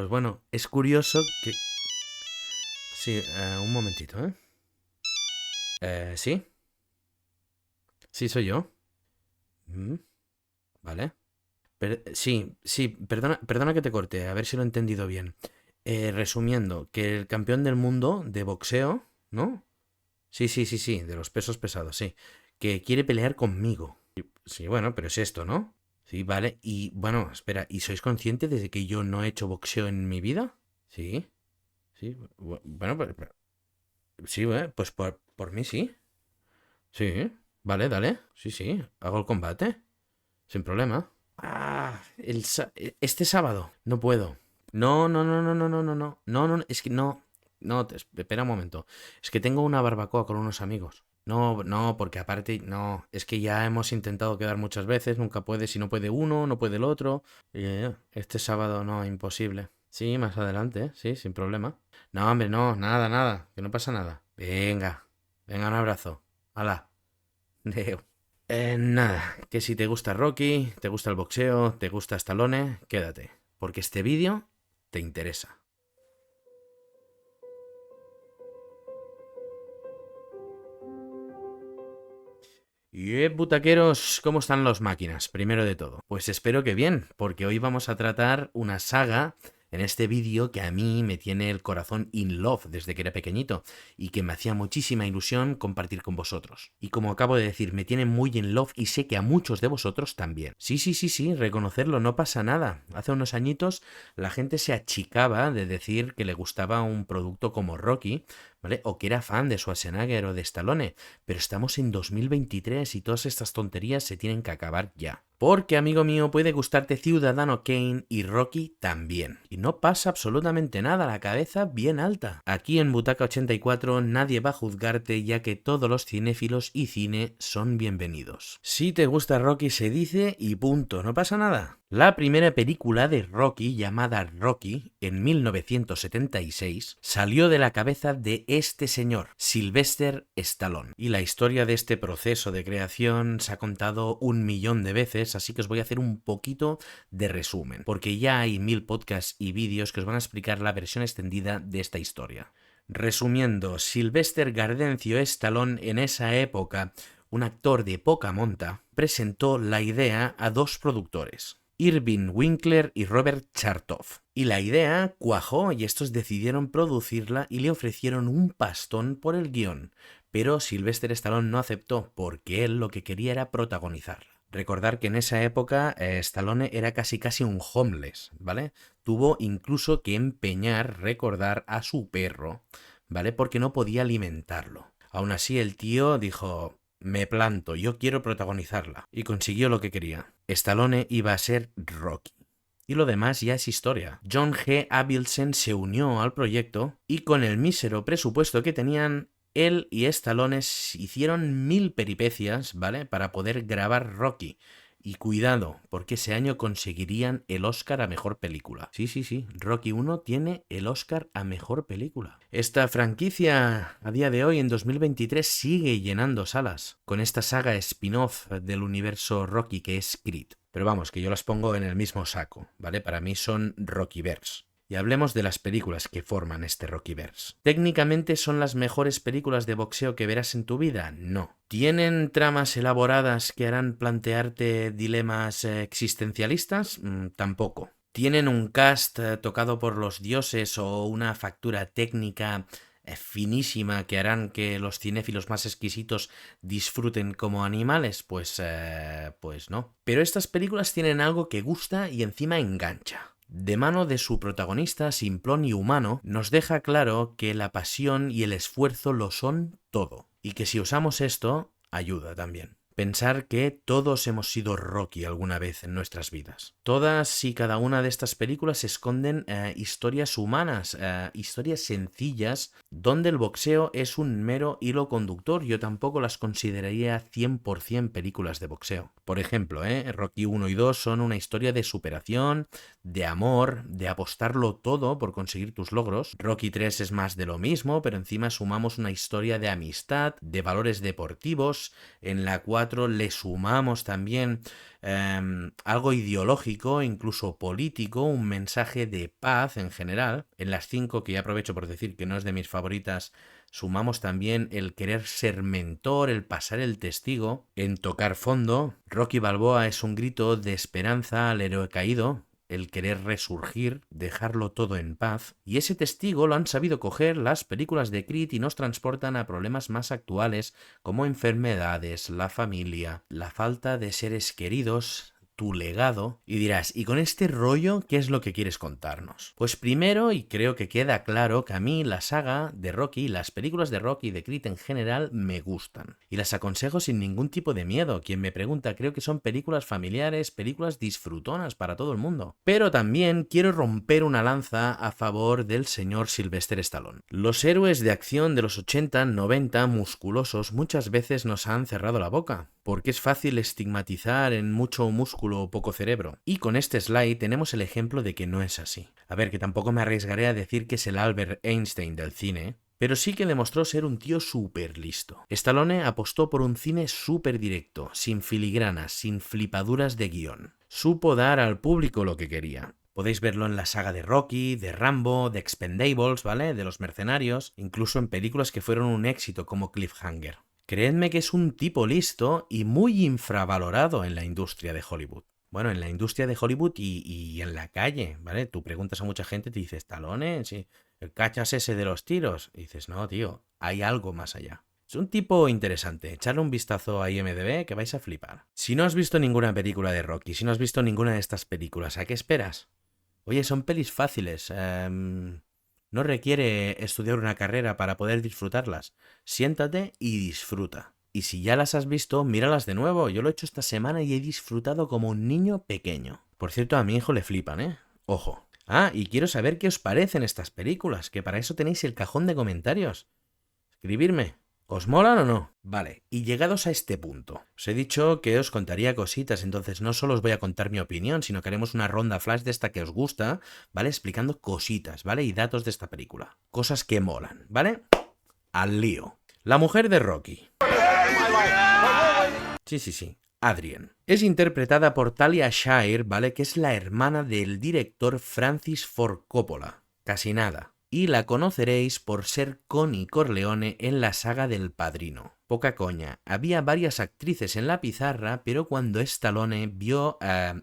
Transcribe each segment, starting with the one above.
Pues bueno, es curioso que... Sí, un momentito, ¿eh? ¿Sí? Sí, soy yo. Mm, vale. Sí, perdona que te corte, a ver si lo he entendido bien. Resumiendo, que el campeón del mundo de boxeo, ¿no? Sí, de los pesos pesados, sí. Que quiere pelear conmigo. Sí, bueno, pero es esto, ¿no? Sí, vale. Y bueno, espera, ¿y sois conscientes de que yo no he hecho boxeo en mi vida? Sí, sí. Bueno, sí, pues por mí sí. Sí, vale, dale. Sí, sí, hago el combate. Sin problema. Este sábado. No puedo. No, es que no. No, espera un momento. Es que tengo una barbacoa con unos amigos. No, porque aparte, no. Es que ya hemos intentado quedar muchas veces. Nunca puede. Si no puede uno, no puede el otro. Este sábado no, imposible. Sí, más adelante, ¿eh? Sí, sin problema. No, hombre, no, nada. Que no pasa nada. Venga, un abrazo. Hala. Deu. Nada, que si te gusta Rocky, te gusta el boxeo, te gusta Stallone, quédate, porque este vídeo te interesa. Y butaqueros, ¿cómo están las máquinas? Primero de todo. Pues espero que bien, porque hoy vamos a tratar una saga en este vídeo que a mí me tiene el corazón in love desde que era pequeñito y que me hacía muchísima ilusión compartir con vosotros. Y como acabo de decir, me tiene muy in love y sé que a muchos de vosotros también. Sí, reconocerlo, no pasa nada. Hace unos añitos la gente se achicaba de decir que le gustaba un producto como Rocky, ¿vale? O que era fan de Schwarzenegger o de Stallone. Pero estamos en 2023 y todas estas tonterías se tienen que acabar ya. Porque, amigo mío, puede gustarte Ciudadano Kane y Rocky también. Y no pasa absolutamente nada, la cabeza bien alta. Aquí en Butaca 84 nadie va a juzgarte ya que todos los cinéfilos y cine son bienvenidos. Si te gusta Rocky se dice y punto, no pasa nada. La primera película de Rocky, llamada Rocky, en 1976, salió de la cabeza de este señor, Sylvester Stallone. Y la historia de este proceso de creación se ha contado 1.000.000 de veces, así que os voy a hacer un poquito de resumen, porque ya hay 1000 podcasts y vídeos que os van a explicar la versión extendida de esta historia. Resumiendo, Sylvester Gardencio Stallone en esa época, un actor de poca monta, presentó la idea a dos productores, Irving Winkler y Robert Chartoff. Y la idea cuajó y estos decidieron producirla y le ofrecieron un pastón por el guión. Pero Sylvester Stallone no aceptó porque él lo que quería era protagonizarla. Recordar que en esa época Stallone era casi un homeless, ¿vale? Tuvo incluso que empeñar, recordar a su perro, ¿vale? Porque no podía alimentarlo. Aún así el tío dijo: me planto, yo quiero protagonizarla. Y consiguió lo que quería. Stallone iba a ser Rocky. Y lo demás ya es historia. John G. Avildsen se unió al proyecto y con el mísero presupuesto que tenían, él y Stallone hicieron 1000 peripecias, ¿vale? Para poder grabar Rocky. Y cuidado, porque ese año conseguirían el Oscar a Mejor Película. Sí, Rocky 1 tiene el Oscar a Mejor Película. Esta franquicia, a día de hoy, en 2023, sigue llenando salas, con esta saga spin-off del universo Rocky que es Creed. Pero vamos, que yo las pongo en el mismo saco, ¿vale? Para mí son Rockyverse. Y hablemos de las películas que forman este Rockyverse. ¿Técnicamente son las mejores películas de boxeo que verás en tu vida? No. ¿Tienen tramas elaboradas que harán plantearte dilemas existencialistas? Tampoco. ¿Tienen un cast tocado por los dioses o una factura técnica finísima que harán que los cinéfilos más exquisitos disfruten como animales? Pues no. Pero estas películas tienen algo que gusta y encima engancha. De mano de su protagonista, simplón y humano, nos deja claro que la pasión y el esfuerzo lo son todo. Y que si usamos esto, ayuda también. Pensar que todos hemos sido Rocky alguna vez en nuestras vidas. Todas y cada una de estas películas esconden historias humanas, historias sencillas, donde el boxeo es un mero hilo conductor. Yo tampoco las consideraría 100% películas de boxeo. Por ejemplo, Rocky 1 y 2 son una historia de superación, de amor, de apostarlo todo por conseguir tus logros. Rocky 3 es más de lo mismo, pero encima sumamos una historia de amistad, de valores deportivos. En la 4 4 le sumamos también algo ideológico, incluso político, un mensaje de paz en general. En las 5, que ya aprovecho por decir que no es de mis favoritas, sumamos también el querer ser mentor, el pasar el testigo, en tocar fondo. Rocky Balboa es un grito de esperanza al héroe caído, el querer resurgir, dejarlo todo en paz, y ese testigo lo han sabido coger las películas de Creed y nos transportan a problemas más actuales como enfermedades, la familia, la falta de seres queridos, tu legado. Y dirás, ¿y con este rollo qué es lo que quieres contarnos? Pues primero, y creo que queda claro, que a mí la saga de Rocky, las películas de Rocky y de Creed en general me gustan. Y las aconsejo sin ningún tipo de miedo. Quien me pregunta, creo que son películas familiares, películas disfrutonas para todo el mundo. Pero también quiero romper una lanza a favor del señor Sylvester Stallone. Los héroes de acción de los 80, 90, musculosos, muchas veces nos han cerrado la boca, porque es fácil estigmatizar en mucho músculo o poco cerebro. Y con este slide tenemos el ejemplo de que no es así. A ver, que tampoco me arriesgaré a decir que es el Albert Einstein del cine, pero sí que demostró ser un tío súper listo. Stallone apostó por un cine súper directo, sin filigranas, sin flipaduras de guión. Supo dar al público lo que quería. Podéis verlo en la saga de Rocky, de Rambo, de Expendables, ¿vale? De los mercenarios, incluso en películas que fueron un éxito como Cliffhanger. Creedme que es un tipo listo y muy infravalorado en la industria de Hollywood. Bueno, en la industria de Hollywood y en la calle, ¿vale? Tú preguntas a mucha gente, te dices, ¿Stallone? Sí, el cachas ese de los tiros. Y dices, no, tío, hay algo más allá. Es un tipo interesante. Echarle un vistazo a IMDb que vais a flipar. Si no has visto ninguna película de Rocky, si no has visto ninguna de estas películas, ¿a qué esperas? Oye, son pelis fáciles. No requiere estudiar una carrera para poder disfrutarlas. Siéntate y disfruta. Y si ya las has visto, míralas de nuevo. Yo lo he hecho esta semana y he disfrutado como un niño pequeño. Por cierto, a mi hijo le flipan, ¿eh? Ojo. Ah, y quiero saber qué os parecen estas películas, que para eso tenéis el cajón de comentarios. Escribirme. ¿Os molan o no? Vale, y llegados a este punto, os he dicho que os contaría cositas, entonces no solo os voy a contar mi opinión, sino que haremos una ronda flash de esta que os gusta, ¿vale? Explicando cositas, ¿vale? Y datos de esta película. Cosas que molan, ¿vale? Al lío. La mujer de Rocky. Sí. Adrian. Es interpretada por Talia Shire, ¿vale? Que es la hermana del director Francis Ford Coppola. Casi nada. Y la conoceréis por ser Connie Corleone en la saga del Padrino. Poca coña, había varias actrices en la pizarra, pero cuando Stallone vio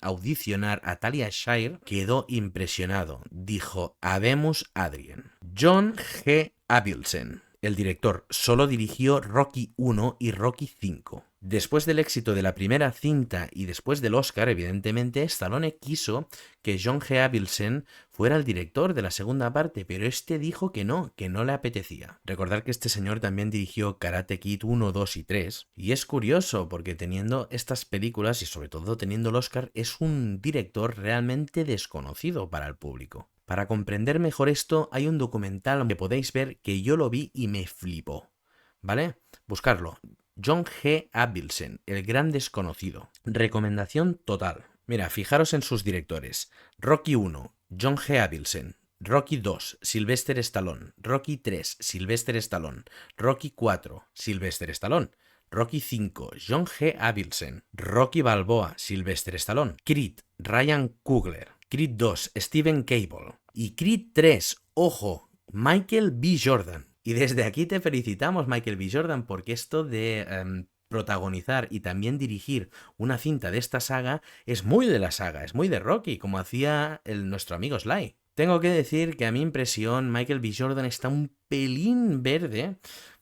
audicionar a Talia Shire, quedó impresionado. Dijo, habemos Adrian. John G. Avildsen, el director, solo dirigió Rocky 1 y Rocky 5. Después del éxito de la primera cinta y después del Oscar, evidentemente, Stallone quiso que John G. Avildsen fuera el director de la segunda parte, pero este dijo que no le apetecía. Recordar que este señor también dirigió Karate Kid 1, 2 y 3, y es curioso porque teniendo estas películas y sobre todo teniendo el Oscar, es un director realmente desconocido para el público. Para comprender mejor esto, hay un documental que podéis ver que yo lo vi y me flipó, ¿vale? Buscarlo. John G. Avildsen, el gran desconocido. Recomendación total. Mira, fijaros en sus directores. Rocky 1, John G. Avildsen. Rocky 2, Sylvester Stallone. Rocky 3, Sylvester Stallone. Rocky 4, Sylvester Stallone. Rocky 5, John G. Avildsen. Rocky Balboa, Sylvester Stallone. Creed, Ryan Coogler. Creed 2, Steven Cable. Y Creed 3, ojo, Michael B. Jordan. Y desde aquí te felicitamos, Michael B. Jordan, porque esto de protagonizar y también dirigir una cinta de esta saga es muy de la saga, es muy de Rocky, como hacía nuestro amigo Sly. Tengo que decir que a mi impresión Michael B. Jordan está un pelín verde,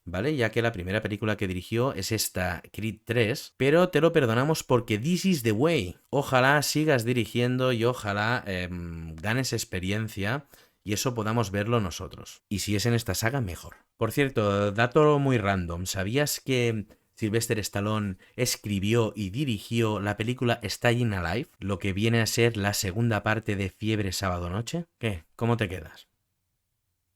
¿vale? Ya que la primera película que dirigió es esta, Creed 3, pero te lo perdonamos porque this is the way. Ojalá sigas dirigiendo y ojalá ganes experiencia y eso podamos verlo nosotros. Y si es en esta saga, mejor. Por cierto, dato muy random, ¿sabías que Sylvester Stallone escribió y dirigió la película Staying Alive, lo que viene a ser la segunda parte de Fiebre Sábado Noche? ¿Qué? ¿Cómo te quedas?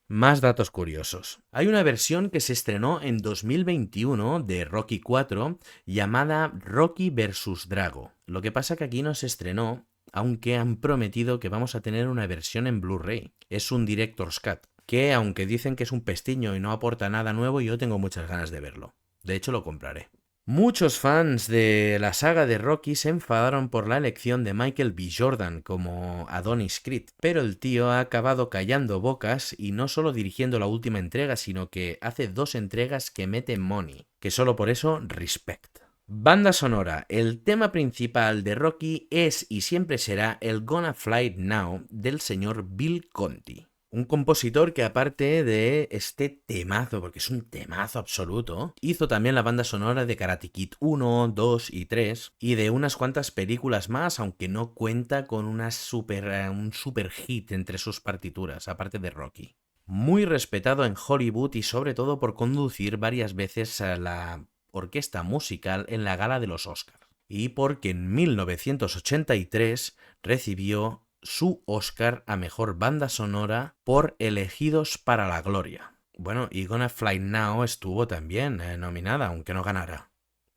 Más datos curiosos. Hay una versión que se estrenó en 2021 de Rocky 4 llamada Rocky vs. Drago. Lo que pasa que aquí no se estrenó, aunque han prometido que vamos a tener una versión en Blu-ray. Es un Director's Cut, que aunque dicen que es un pestiño y no aporta nada nuevo, yo tengo muchas ganas de verlo. De hecho, lo compraré. Muchos fans de la saga de Rocky se enfadaron por la elección de Michael B. Jordan como Adonis Creed, pero el tío ha acabado callando bocas y no solo dirigiendo la última entrega, sino que hace 2 entregas que meten money, que solo por eso, respect. Banda sonora. El tema principal de Rocky es y siempre será el Gonna Fly Now del señor Bill Conti. Un compositor que aparte de este temazo, porque es un temazo absoluto, hizo también la banda sonora de Karate Kid 1, 2 y 3 y de unas cuantas películas más, aunque no cuenta con un super hit entre sus partituras, aparte de Rocky. Muy respetado en Hollywood y sobre todo por conducir varias veces a la orquesta musical en la gala de los Oscars. Y porque en 1983 recibió su Oscar a Mejor Banda Sonora por Elegidos para la Gloria. Bueno, y Gonna Fly Now estuvo también nominada, aunque no ganara.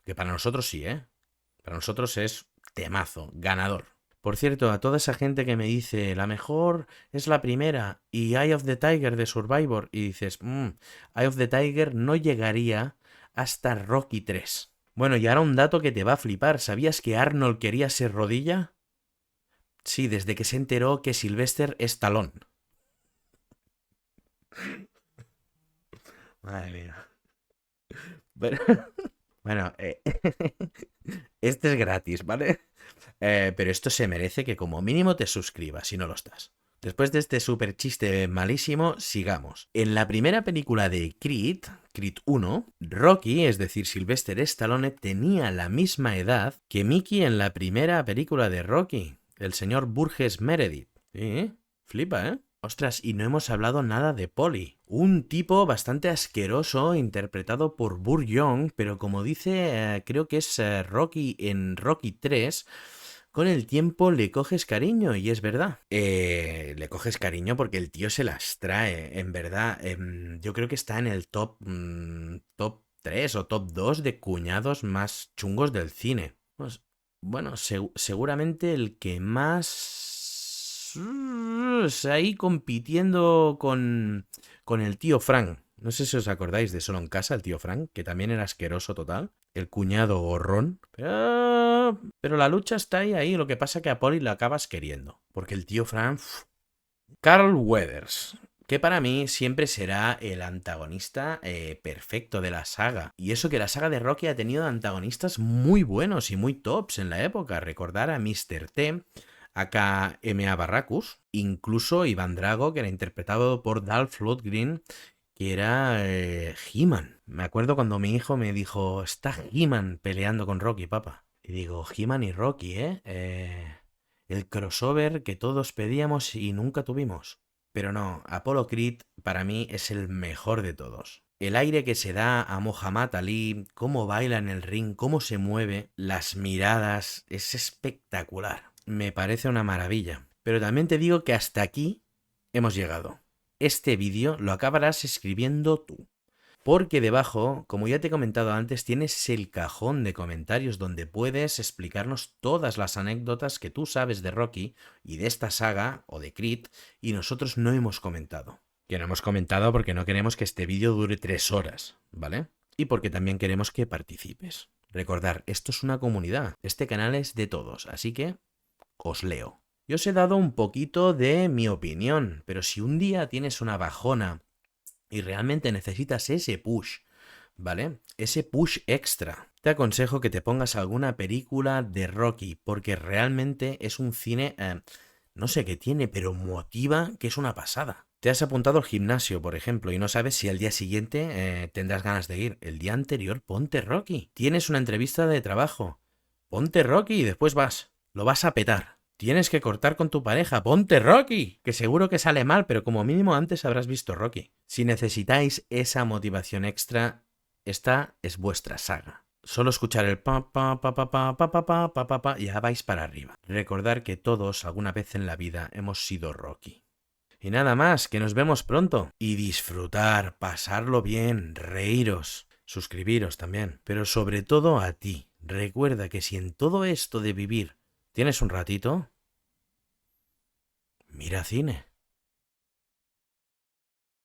Que para nosotros sí, ¿eh? Para nosotros es temazo, ganador. Por cierto, a toda esa gente que me dice, la mejor es la primera y Eye of the Tiger de Survivor, y dices, Eye of the Tiger no llegaría hasta Rocky 3. Bueno, y ahora un dato que te va a flipar. ¿Sabías que Arnold quería ser rodilla? Sí, desde que se enteró que Sylvester es talón. Madre mía. Bueno, bueno este es gratis, ¿vale? Pero esto se merece que como mínimo te suscribas si no lo estás. Después de este súper chiste malísimo, sigamos. En la primera película de Creed, Creed 1, Rocky, es decir, Sylvester Stallone, tenía la misma edad que Mickey en la primera película de Rocky, el señor Burgess Meredith. Sí, flipa, ¿eh? Ostras, y no hemos hablado nada de Polly. Un tipo bastante asqueroso interpretado por Burr Young, pero como dice, creo que es Rocky en Rocky 3, con el tiempo le coges cariño, y es verdad. Le coges cariño porque el tío se las trae, en verdad. Yo creo que está en el top 3 o top 2 de cuñados más chungos del cine. Pues, bueno, seguramente el que más... ahí compitiendo con el tío Frank. No sé si os acordáis de Solo en Casa, el tío Frank, que también era asqueroso total. El cuñado gorrón. Pero la lucha está ahí. Lo que pasa es que a Polly lo acabas queriendo. Porque el tío Frank... Carl Weathers, que para mí siempre será el antagonista perfecto de la saga. Y eso que la saga de Rocky ha tenido antagonistas muy buenos y muy tops en la época. Recordar a Mr. T, acá M.A. Barracus, incluso Iván Drago, que era interpretado por Dolph Lundgren, que era He-Man. Me acuerdo cuando mi hijo me dijo, está He-Man peleando con Rocky, papá. Y digo, He-Man y Rocky, el crossover que todos pedíamos y nunca tuvimos. Pero no, Apollo Creed para mí es el mejor de todos. El aire que se da a Muhammad Ali, cómo baila en el ring, cómo se mueve, las miradas, es espectacular. Me parece una maravilla. Pero también te digo que hasta aquí hemos llegado. Este vídeo lo acabarás escribiendo tú. Porque debajo, como ya te he comentado antes, tienes el cajón de comentarios donde puedes explicarnos todas las anécdotas que tú sabes de Rocky y de esta saga o de Creed y nosotros no hemos comentado. Que no hemos comentado porque no queremos que este vídeo dure 3 horas, ¿vale? Y porque también queremos que participes. Recordar, esto es una comunidad, este canal es de todos, así que os leo. Yo os he dado un poquito de mi opinión, pero si un día tienes una bajona y realmente necesitas ese push, ¿vale? Ese push extra. Te aconsejo que te pongas alguna película de Rocky, porque realmente es un cine, no sé qué tiene, pero motiva que es una pasada. Te has apuntado al gimnasio, por ejemplo, y no sabes si al día siguiente tendrás ganas de ir. El día anterior, ponte Rocky. Tienes una entrevista de trabajo. Ponte Rocky y después vas. Lo vas a petar. Tienes que cortar con tu pareja. ¡Ponte Rocky! Que seguro que sale mal, pero como mínimo antes habrás visto Rocky. Si necesitáis esa motivación extra, esta es vuestra saga. Solo escuchar el pa pa pa pa pa pa pa pa pa pa pa ya vais para arriba. Recordar que todos alguna vez en la vida hemos sido Rocky. Y nada más, que nos vemos pronto. Y disfrutar, pasarlo bien, reíros, suscribiros también. Pero sobre todo a ti. Recuerda que si en todo esto de vivir ¿tienes un ratito? Mira cine.